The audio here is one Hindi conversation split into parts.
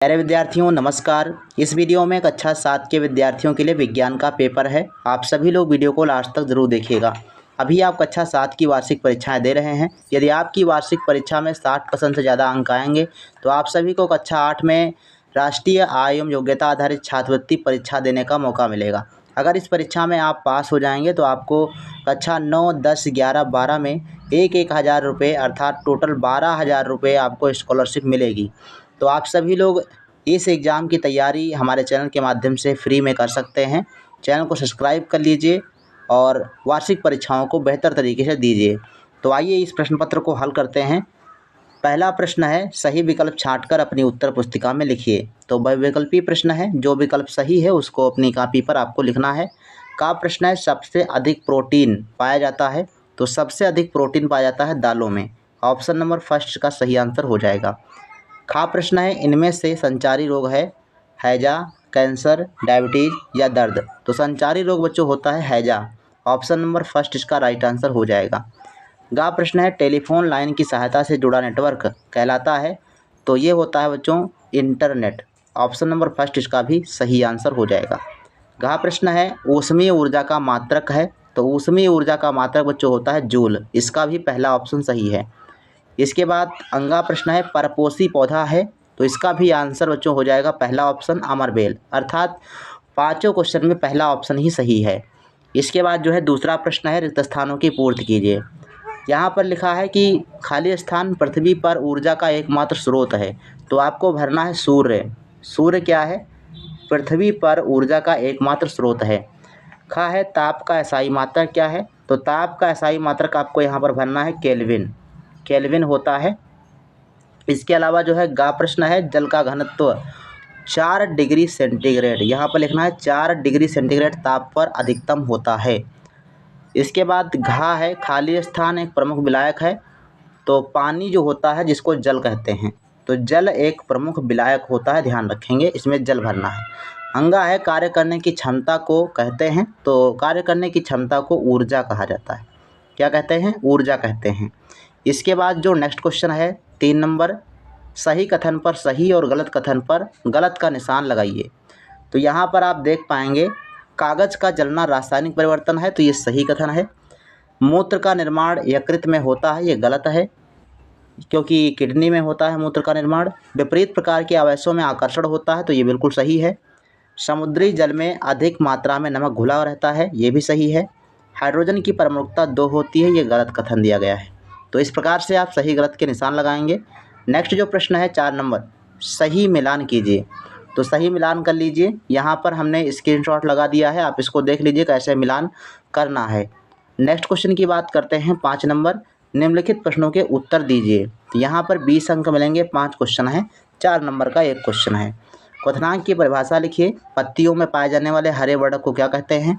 प्यारे विद्यार्थियों नमस्कार। इस वीडियो में कक्षा 7 के विद्यार्थियों के लिए विज्ञान का पेपर है। आप सभी लोग वीडियो को लास्ट तक ज़रूर देखिएगा। अभी आप कक्षा 7 की वार्षिक परीक्षाएं दे रहे हैं। यदि आपकी वार्षिक परीक्षा में 60% से ज़्यादा अंक आएंगे तो आप सभी को कक्षा 8 में राष्ट्रीय आय एवं योग्यता आधारित छात्रवृत्ति परीक्षा देने का मौका मिलेगा। अगर इस परीक्षा में आप पास हो जाएंगे तो आपको कक्षा 9, 10, 11, 12 में एक हज़ार रुपये अर्थात टोटल 12,000 रुपये आपको स्कॉलरशिप मिलेगी। तो आप सभी लोग इस एग्ज़ाम की तैयारी हमारे चैनल के माध्यम से फ्री में कर सकते हैं। चैनल को सब्सक्राइब कर लीजिए और वार्षिक परीक्षाओं को बेहतर तरीके से दीजिए। तो आइए इस प्रश्न पत्र को हल करते हैं। पहला प्रश्न है, सही विकल्प छांटकर अपनी उत्तर पुस्तिका में लिखिए। तो बहुविकल्पी प्रश्न है, जो विकल्प सही है उसको अपनी कॉपी पर आपको लिखना है। का प्रश्न है, सबसे अधिक प्रोटीन पाया जाता है। तो सबसे अधिक प्रोटीन पाया जाता है दालों में। ऑप्शन नंबर फर्स्ट का सही आंसर हो जाएगा। खा प्रश्न है, इनमें से संचारी रोग है हैजा, कैंसर, डायबिटीज़ या दर्द। तो संचारी रोग बच्चों होता है हैजा। ऑप्शन नंबर फर्स्ट इसका राइट आंसर हो जाएगा। गा प्रश्न है, टेलीफोन लाइन की सहायता से जुड़ा नेटवर्क कहलाता है। तो ये होता है बच्चों इंटरनेट। ऑप्शन नंबर फर्स्ट इसका भी सही आंसर हो जाएगा। गा प्रश्न है, ऊष्मीय ऊर्जा का मात्रक है। तो ऊष्मीय ऊर्जा का मात्रक बच्चों होता है जूल। इसका भी पहला ऑप्शन सही है। इसके बाद अंगा प्रश्न है, परपोषी पौधा है। तो इसका भी आंसर बच्चों हो जाएगा पहला ऑप्शन अमरबेल। अर्थात पांचों क्वेश्चन में पहला ऑप्शन ही सही है। इसके बाद जो है दूसरा प्रश्न है, रिक्त स्थानों की पूर्ति कीजिए। यहाँ पर लिखा है कि खाली स्थान पृथ्वी पर ऊर्जा का एकमात्र स्रोत है। तो आपको भरना है सूर्य। सूर्य क्या है? पृथ्वी पर ऊर्जा का एकमात्र स्रोत है। खा है, ताप का एसआई मात्रक क्या है? तो ताप का एसआई मात्रक आपको यहाँ पर भरना है केल्विन। केल्विन होता है। इसके अलावा जो है गा प्रश्न है, जल का घनत्व 4 डिग्री सेंटीग्रेड। यहाँ पर लिखना है 4 डिग्री सेंटीग्रेड ताप पर अधिकतम होता है। इसके बाद घा है, खाली स्थान एक प्रमुख विलायक है। तो पानी जो होता है जिसको जल कहते हैं, तो जल एक प्रमुख विलायक होता है, ध्यान रखेंगे, इसमें जल भरना है। अंगा है, कार्य करने की क्षमता को कहते हैं। तो कार्य करने की क्षमता को ऊर्जा कहा जाता है। क्या कहते हैं? ऊर्जा कहते हैं। इसके बाद जो नेक्स्ट क्वेश्चन है 3 नंबर, सही कथन पर सही और गलत कथन पर गलत का निशान लगाइए। तो यहाँ पर आप देख पाएंगे कागज़ का जलना रासायनिक परिवर्तन है। तो ये सही कथन है। मूत्र का निर्माण यकृत में होता है, ये गलत है क्योंकि किडनी में होता है मूत्र का निर्माण। विपरीत प्रकार के आवेशों में आकर्षण होता है, तो ये बिल्कुल सही है। समुद्री जल में अधिक मात्रा में नमक घुला रहता है, ये भी सही है। हाइड्रोजन की परमाणुकता 2 होती है, ये गलत कथन दिया गया है। तो इस प्रकार से आप सही गलत के निशान लगाएंगे। नेक्स्ट जो प्रश्न है 4 नंबर, सही मिलान कीजिए। तो सही मिलान कर लीजिए। यहाँ पर हमने स्क्रीनशॉट लगा दिया है, आप इसको देख लीजिए कैसे मिलान करना है। नेक्स्ट क्वेश्चन की बात करते हैं 5 नंबर, निम्नलिखित प्रश्नों के उत्तर दीजिए। तो यहाँ पर 20 अंक मिलेंगे। 5 क्वेश्चन हैं, 4 नंबर का 1 क्वेश्चन है। क्वथनांक की परिभाषा लिखिए। पत्तियों में पाए जाने वाले हरे वर्णक को क्या कहते हैं?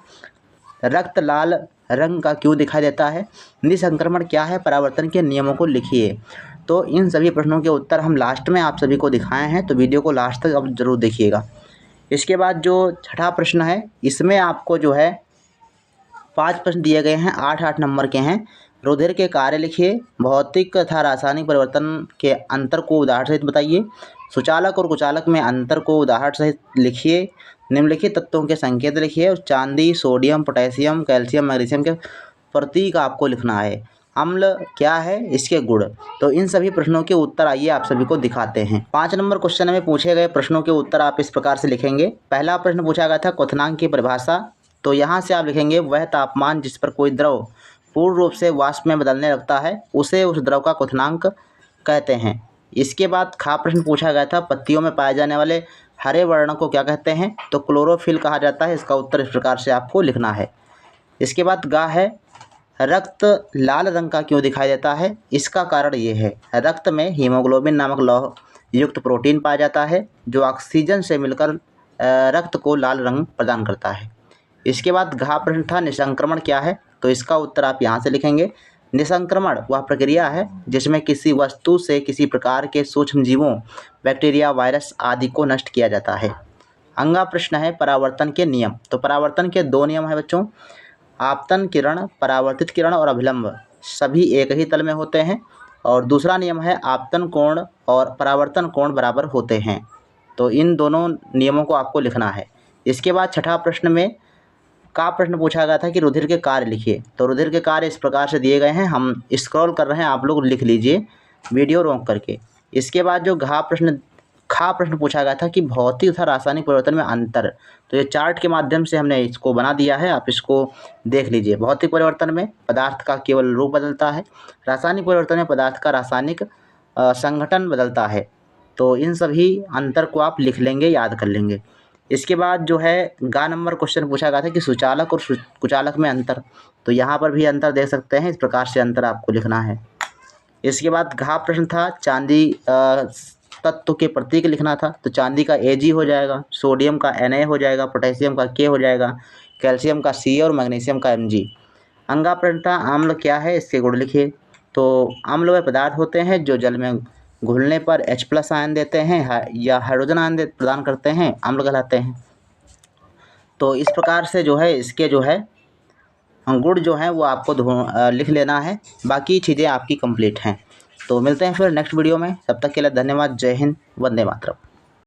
रक्त लाल रंग का क्यों दिखाई देता है? निसंक्रमण क्या है? परावर्तन के नियमों को लिखिए। तो इन सभी प्रश्नों के उत्तर हम लास्ट में आप सभी को दिखाए हैं, तो वीडियो को लास्ट तक अब ज़रूर देखिएगा। इसके बाद जो छठा प्रश्न है, इसमें आपको जो है 5 प्रश्न दिए गए हैं, 8-8 नंबर के हैं। रुधिर के कार्य लिखिए। भौतिक तथा रासायनिक परिवर्तन के अंतर को उदाहरण सहित बताइए। सुचालक और कुचालक में अंतर को उदाहरण सहित लिखिए। निम्नलिखित तत्वों के संकेत लिखिए। और चांदी, सोडियम, पोटेशियम, कैल्शियम, मैग्नीशियम के प्रतीक आपको लिखना है। अम्ल क्या है? इसके गुण। तो इन सभी प्रश्नों के उत्तर आइए आप सभी को दिखाते हैं। 5 नंबर क्वेश्चन में पूछे गए प्रश्नों के उत्तर आप इस प्रकार से लिखेंगे। पहला प्रश्न पूछा गया था क्वथनांक की परिभाषा। तो यहाँ से आप लिखेंगे, वह तापमान जिस पर कोई द्रव पूर्ण रूप से वाष्प में बदलने लगता है उसे उस द्रव का क्वथनांक कहते हैं। इसके बाद खा प्रश्न पूछा गया था, पत्तियों में पाए जाने वाले हरे वर्णों को क्या कहते हैं? तो क्लोरोफिल कहा जाता है। इसका उत्तर इस प्रकार से आपको लिखना है। इसके बाद गा है, रक्त लाल रंग का क्यों दिखाई देता है? इसका कारण ये है, रक्त में हीमोग्लोबिन नामक लौह युक्त प्रोटीन पाया जाता है जो ऑक्सीजन से मिलकर रक्त को लाल रंग प्रदान करता है। इसके बाद घा प्रश्न था, निसंक्रमण क्या है? तो इसका उत्तर आप यहाँ से लिखेंगे। निसंक्रमण वह प्रक्रिया है जिसमें किसी वस्तु से किसी प्रकार के सूक्ष्म जीवों, बैक्टीरिया, वायरस आदि को नष्ट किया जाता है। अंगा प्रश्न है, परावर्तन के नियम। तो परावर्तन के 2 नियम हैं बच्चों, आपतन किरण, परावर्तित किरण और अभिलंब सभी एक ही तल में होते हैं। और दूसरा नियम है, आपतन कोण और परावर्तन कोण बराबर होते हैं। तो इन दोनों नियमों को आपको लिखना है। इसके बाद छठा प्रश्न में का प्रश्न पूछा गया था कि रुधिर के कार्य लिखिए। तो रुधिर के कार्य इस प्रकार से दिए गए हैं, हम स्क्रॉल कर रहे हैं, आप लोग लिख लीजिए वीडियो रोक करके। इसके बाद जो खा प्रश्न पूछा गया था कि भौतिक तथा रासायनिक परिवर्तन में अंतर। तो ये चार्ट के माध्यम से हमने इसको बना दिया है, आप इसको देख लीजिए। भौतिक परिवर्तन में पदार्थ का केवल रूप बदलता है, रासायनिक परिवर्तन में पदार्थ का रासायनिक संगठन बदलता है। तो इन सभी अंतर को आप लिख लेंगे, याद कर लेंगे। इसके बाद जो है गा नंबर क्वेश्चन पूछा गया था कि सुचालक और कुचालक में अंतर। तो यहाँ पर भी अंतर देख सकते हैं, इस प्रकार से अंतर आपको लिखना है। इसके बाद घा प्रश्न था चांदी तत्व के प्रतीक लिखना था। तो चांदी का Ag हो जाएगा, सोडियम का Na हो जाएगा, पोटेशियम का K हो जाएगा, कैल्शियम का C और मैग्नीशियम का Mg। अंगा प्रश्न था अम्ल क्या है, इसके गुण लिखिए। तो अम्ल वे पदार्थ होते हैं जो जल में घुलने पर H+ आयन देते हैं या हाइड्रोजन आयन प्रदान करते हैं, अम्ल कहलाते हैं। तो इस प्रकार से जो है इसके जो है गुण जो है वो आपको लिख लेना है, बाकी चीज़ें आपकी कंप्लीट हैं। तो मिलते हैं फिर नेक्स्ट वीडियो में, तब तक के लिए धन्यवाद। जय हिंद, वंदे मातरम।